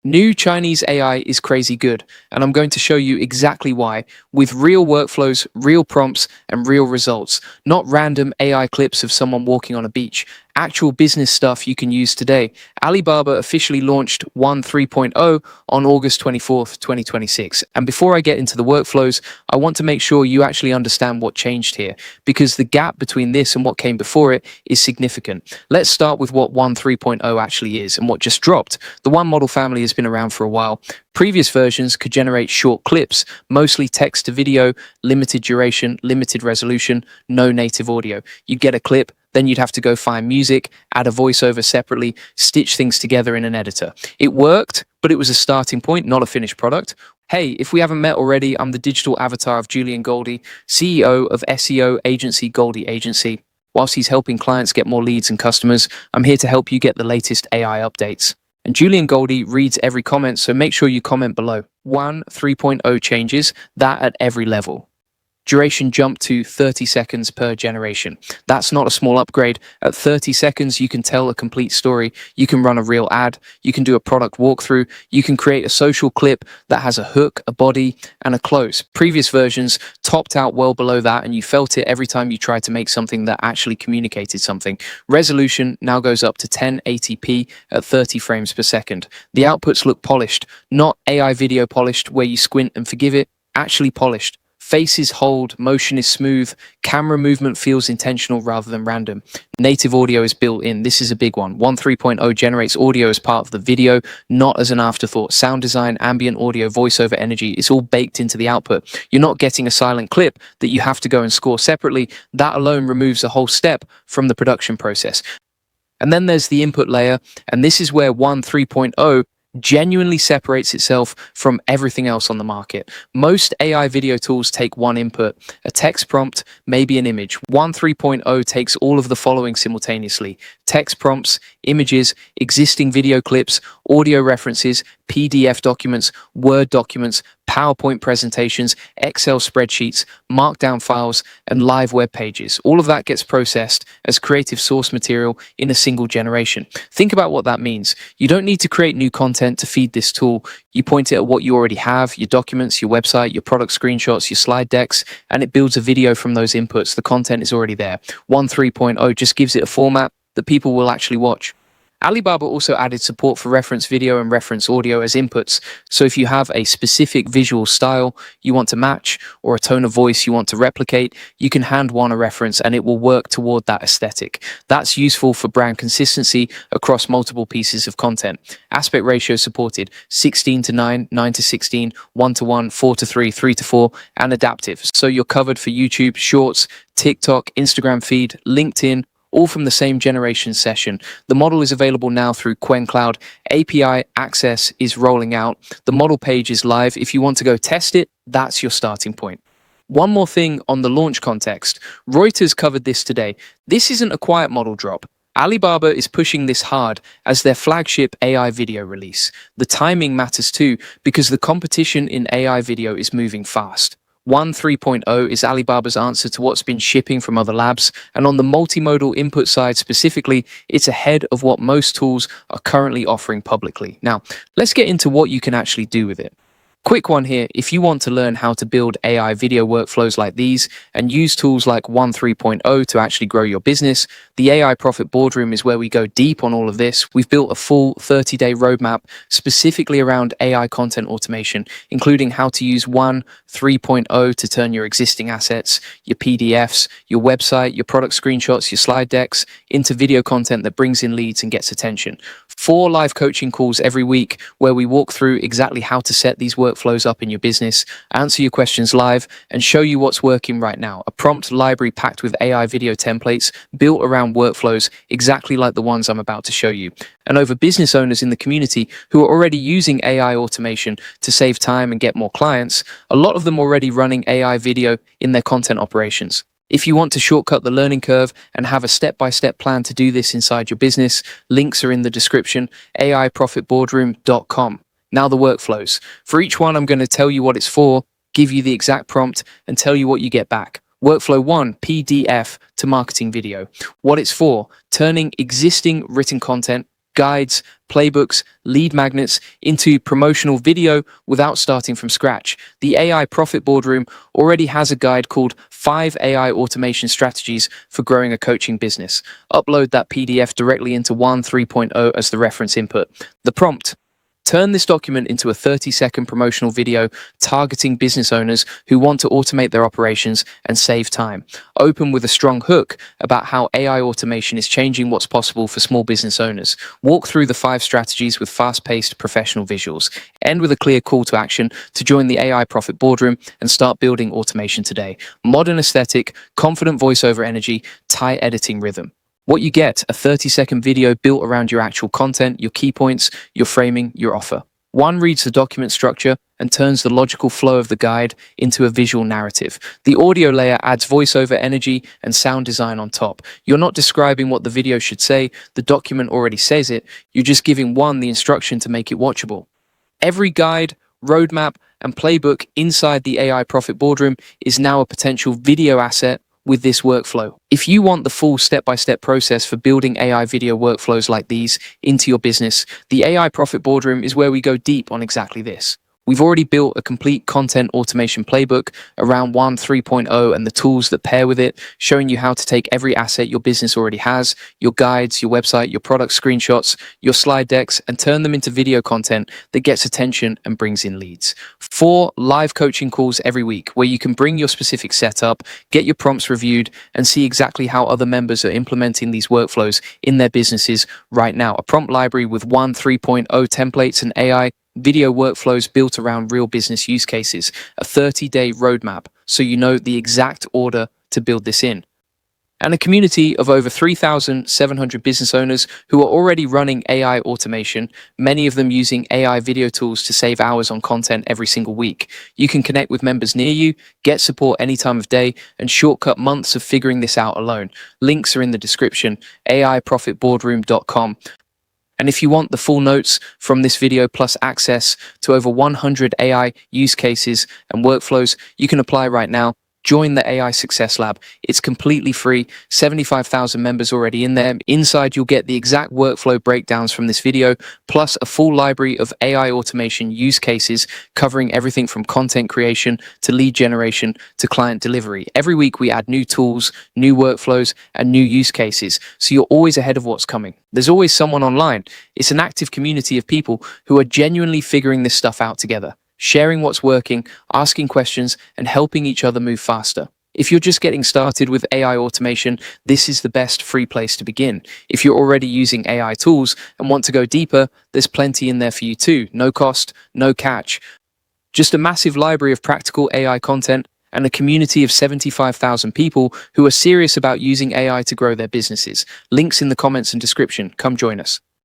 New Chinese AI is crazy good, and I'm going to show you exactly why, with real workflows, real prompts, and real results, not random AI clips of someone walking on a beach. Actual business stuff you can use today. Alibaba officially launched One 3.0 on August 24th, 2026. And before I get into the workflows, I want to make sure you actually understand what changed here, because the gap between this and what came before it is significant. Let's start with what One 3.0 actually is and what just dropped. The One model family has been around for a while. Previous versions could generate short clips, mostly text to video, limited duration, limited resolution, no native audio. You get a clip, then you'd have to go find music, add a voiceover separately, stitch things together in an editor. It worked, but it was a starting point, not a finished product. Hey, if we haven't met already, I'm the digital avatar of Julian Goldie, CEO of SEO agency Goldie Agency. Whilst he's helping clients get more leads and customers, I'm here to help you get the latest AI updates. And Julian Goldie reads every comment, so make sure you comment below. One 3.0 changes, that at every level. Duration jumped to 30 seconds per generation. That's not a small upgrade. At 30 seconds, you can tell a complete story. You can run a real ad. You can do a product walkthrough. You can create a social clip that has a hook, a body, and a close. Previous versions topped out well below that, and you felt it every time you tried to make something that actually communicated something. Resolution now goes up to 1080p at 30 frames per second. The outputs look polished, not AI video polished where you squint and forgive it, actually polished. Faces hold, motion is smooth, camera movement feels intentional rather than random. Native audio is built in. This is a big one. One 3.0 generates audio as part of the video, not as an afterthought. Sound design, ambient audio, voiceover energy, it's all baked into the output. You're not getting a silent clip that you have to go and score separately. That alone removes a whole step from the production process. And then there's the input layer, and this is where One 3.0 genuinely separates itself from everything else on the market. Most AI video tools take one input, a text prompt, maybe an image. One 3.0 takes all of the following simultaneously: text prompts, images, existing video clips, audio references, PDF documents, Word documents, PowerPoint presentations, Excel spreadsheets, Markdown files, and live web pages. All of that gets processed as creative source material in a single generation. Think about what that means. You don't need to create new content to feed this tool. You point it at what you already have, your documents, your website, your product screenshots, your slide decks, and it builds a video from those inputs. The content is already there. One 3.0 just gives it a format that people will actually watch. Alibaba also added support for reference video and reference audio as inputs. So if you have a specific visual style you want to match or a tone of voice you want to replicate, you can hand one a reference and it will work toward that aesthetic. That's useful for brand consistency across multiple pieces of content. Aspect ratio supported: 16:9, 9:16, 1:1, 4:3, 3:4, and adaptive. So you're covered for YouTube, Shorts, TikTok, Instagram feed, LinkedIn, all from the same generation session. The model is available now through Qwen Cloud. API access is rolling out. The model page is live. If you want to go test it, that's your starting point. One more thing on the launch context. Reuters covered this today. This isn't a quiet model drop. Alibaba is pushing this hard as their flagship AI video release. The timing matters too, because the competition in AI video is moving fast. One 3.0 is Alibaba's answer to what's been shipping from other labs, and on the multimodal input side specifically, it's ahead of what most tools are currently offering publicly. Now, let's get into what you can actually do with it. Quick one here: if you want to learn how to build AI video workflows like these and use tools like One 3.0 to actually grow your business, the AI Profit Boardroom is where we go deep on all of this. We've built a full 30-day roadmap specifically around AI content automation, including how to use One 3.0 to turn your existing assets, your PDFs, your website, your product screenshots, your slide decks into video content that brings in leads and gets attention. 4 live coaching calls every week where we walk through exactly how to set these workflows up in your business, answer your questions live, and show you what's working right now. A prompt library packed with AI video templates built around workflows exactly like the ones I'm about to show you. And over business owners in the community who are already using AI automation to save time and get more clients, a lot of them already running AI video in their content operations. If you want to shortcut the learning curve and have a step-by-step plan to do this inside your business, links are in the description: aiprofitboardroom.com. Now the workflows. For each one, I'm going to tell you what it's for, give you the exact prompt, and tell you what you get back. Workflow 1, PDF to marketing video. What it's for: turning existing written content guides, playbooks, lead magnets into promotional video without starting from scratch. The AI Profit Boardroom already has a guide called 5 AI Automation Strategies for Growing a Coaching Business. Upload that PDF directly into 3.0 as the reference input. The prompt: turn this document into a 30-second promotional video targeting business owners who want to automate their operations and save time. Open with a strong hook about how AI automation is changing what's possible for small business owners. Walk through the 5 strategies with fast-paced professional visuals. End with a clear call to action to join the AI Profit Boardroom and start building automation today. Modern aesthetic, confident voiceover energy, tight editing rhythm. What you get: a 30-second video built around your actual content, your key points, your framing, your offer. One reads the document structure and turns the logical flow of the guide into a visual narrative. The audio layer adds voiceover energy and sound design on top. You're not describing what the video should say, the document already says it, you're just giving one the instruction to make it watchable. Every guide, roadmap, and playbook inside the AI Profit Boardroom is now a potential video asset with this workflow. If you want the full step-by-step process for building AI video workflows like these into your business, the AI Profit Boardroom is where we go deep on exactly this. We've already built a complete content automation playbook around 3.0 and the tools that pair with it, showing you how to take every asset your business already has, your guides, your website, your product screenshots, your slide decks, and turn them into video content that gets attention and brings in leads. 4 live coaching calls every week where you can bring your specific setup, get your prompts reviewed, and see exactly how other members are implementing these workflows in their businesses right now. A prompt library with 3.0 templates and AI video workflows built around real business use cases, a 30-day roadmap so you know the exact order to build this in, and a community of over 3,700 business owners who are already running AI automation, many of them using AI video tools to save hours on content every single week. You can connect with members near you, get support any time of day, and shortcut months of figuring this out alone. Links are in the description, aiprofitboardroom.com. And if you want the full notes from this video plus access to over 100 AI use cases and workflows, you can apply right now. Join the AI Success Lab. It's completely free, 75,000 members already in there. Inside, you'll get the exact workflow breakdowns from this video, plus a full library of AI automation use cases covering everything from content creation to lead generation to client delivery. Every week, we add new tools, new workflows, and new use cases, so you're always ahead of what's coming. There's always someone online. It's an active community of people who are genuinely figuring this stuff out together, sharing what's working, asking questions, and helping each other move faster. If you're just getting started with AI automation, this is the best free place to begin. If you're already using AI tools and want to go deeper, there's plenty in there for you too. No cost, no catch. Just a massive library of practical AI content and a community of 75,000 people who are serious about using AI to grow their businesses. Links in the comments and description. Come join us.